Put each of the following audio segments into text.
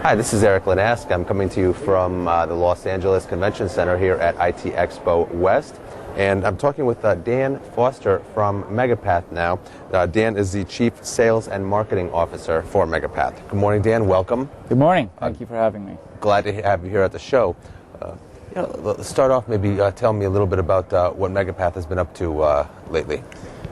Hi, this is Erik Linask. I'm coming to you from the Los Angeles Convention Center here at IT Expo West. And I'm talking with Dan Foster from MegaPath now. Dan is the Chief Sales and Marketing Officer for MegaPath. Good morning, Dan. Welcome. Good morning. Thank you for having me. Glad to have you here at the show. Let's start off, maybe tell me a little bit about what MegaPath has been up to lately.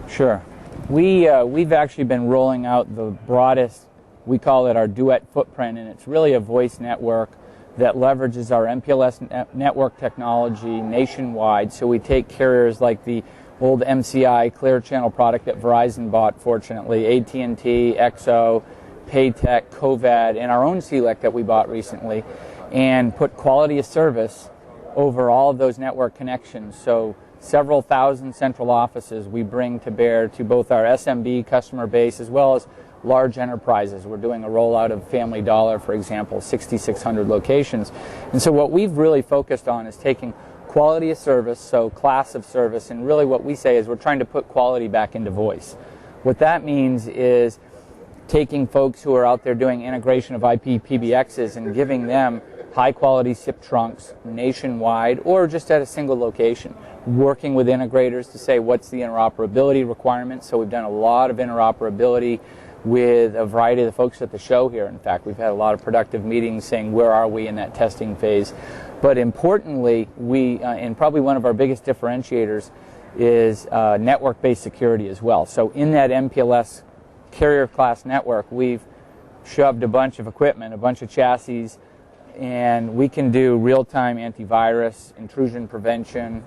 Sure. We've actually been rolling out the broadest, we call it our Duet footprint, and it's really a voice network that leverages our MPLS network technology nationwide. So we take carriers like the old MCI Clear Channel product that Verizon bought, fortunately, AT&T, XO, Paytech, Covad, and our own CLEC that we bought recently, and put quality of service over all of those network connections. So several thousand central offices we bring to bear to both our SMB customer base as well as large enterprises. We're doing a rollout of Family Dollar, for example, 6,600 locations. And so what we've really focused on is taking quality of service, so class of service, and really what we say is we're trying to put quality back into voice. What that means is taking folks who are out there doing integration of IP PBXs and giving them high-quality SIP trunks nationwide or just at a single location, working with integrators to say what's the interoperability requirements. So we've done a lot of interoperability with a variety of the folks at the show here. In fact, we've had a lot of productive meetings saying where are we in that testing phase. But importantly, and probably one of our biggest differentiators is network-based security as well. So in that MPLS carrier class network, we've shoved a bunch of equipment, a bunch of chassis, and we can do real-time antivirus, intrusion prevention,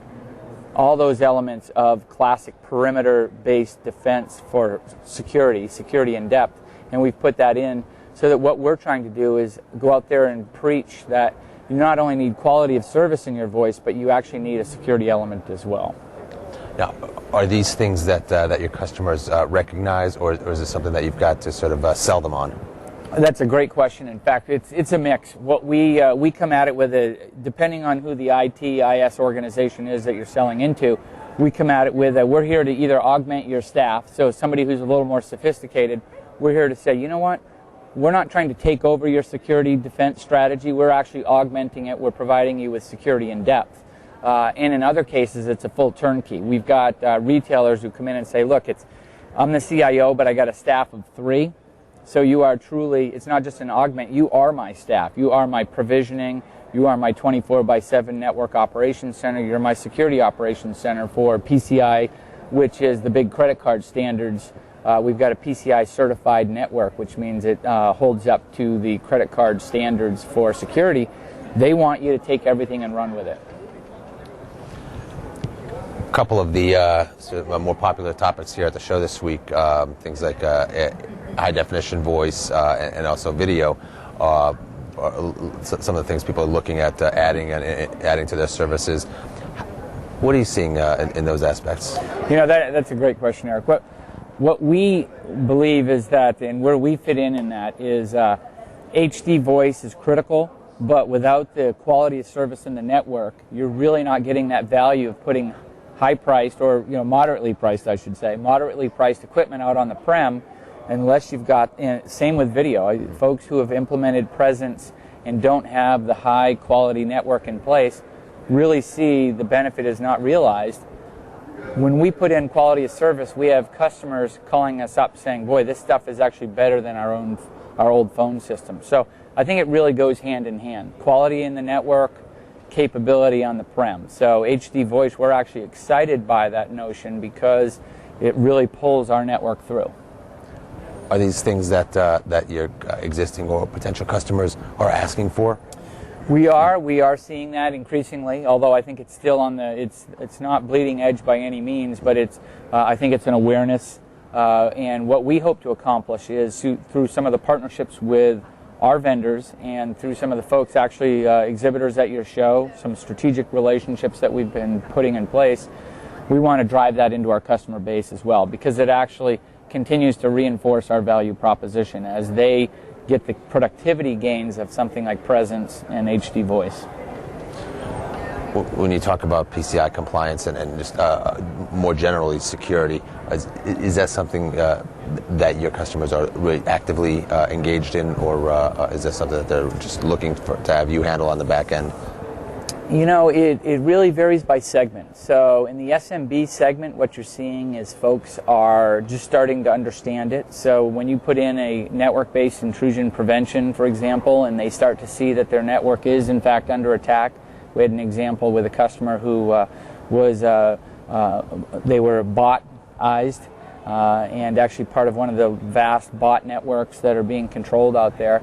all those elements of classic perimeter-based defense for security in depth. And we've put that in so that what we're trying to do is go out there and preach that you not only need quality of service in your voice, but you actually need a security element as well. Now, are these things that your customers recognize, or is it something that you've got to sort of sell them on? That's a great question. In fact, it's a mix. What we come at it with depending on who the IS organization is that you're selling into, we come at it with we're here to either augment your staff. So somebody who's a little more sophisticated, we're here to say, you know what? We're not trying to take over your security defense strategy. We're actually augmenting it. We're providing you with security in depth. And in other cases, it's a full turnkey. We've got retailers who come in and say, look, I'm the CIO, but I got a staff of 3. So you are truly, it's not just an augment, you are my staff. You are my provisioning, you are my 24/7 network operations center, you're my security operations center for PCI, which is the big credit card standards. We've got a PCI certified network, which means it holds up to the credit card standards for security. They want you to take everything and run with it. A couple of the sort of more popular topics here at the show this week, things like high-definition voice and also video, are some of the things people are looking at adding to their services. What are you seeing in those aspects? You know, that's a great question, Eric. What we believe is that, and where we fit in that, is HD voice is critical, but without the quality of service in the network, you're really not getting that value of putting high-priced, or moderately priced, I should say, moderately priced equipment out on the prem, unless you've got, same with video, folks who have implemented presence and don't have the high-quality network in place really see the benefit is not realized. When we put in quality of service, we have customers calling us up saying, boy, this stuff is actually better than our old phone system. So I think it really goes hand in hand. Quality in the network, capability on the prem. So HD voice, we're actually excited by that notion because it really pulls our network through. Are these things that your existing or potential customers are asking for? We are seeing that increasingly, although I think it's still it's not bleeding edge by any means, but I think it's an awareness. And what we hope to accomplish is through some of the partnerships with our vendors and through some of the folks, actually exhibitors at your show, some strategic relationships that we've been putting in place, we want to drive that into our customer base as well, because it actually continues to reinforce our value proposition as they get the productivity gains of something like presence and HD voice. When you talk about PCI compliance and just more generally security, is that something that your customers are really actively engaged in, or is that something that they're just looking to have you handle on the back end? It really varies by segment. So in the SMB segment, what you're seeing is folks are just starting to understand it. So when you put in a network-based intrusion prevention, for example, and they start to see that their network is in fact under attack. We had an example with a customer who they were botized and actually part of one of the vast bot networks that are being controlled out there.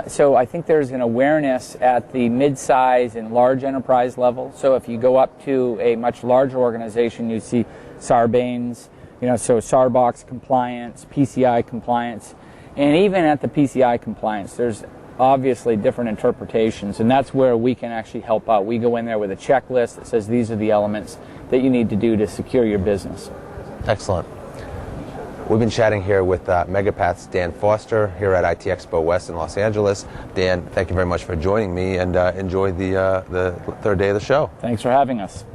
So I think there's an awareness at the mid-size and large enterprise level. So if you go up to a much larger organization, you see Sarbanes, so Sarbox compliance, PCI compliance, and even at the PCI compliance, there's obviously different interpretations, and that's where we can actually help out. We go in there with a checklist that says these are the elements that you need to do to secure your business. Excellent. We've been chatting here with MegaPath's Dan Foster here at IT Expo West in Los Angeles. Dan, thank you very much for joining me, and enjoy the third day of the show. Thanks for having us.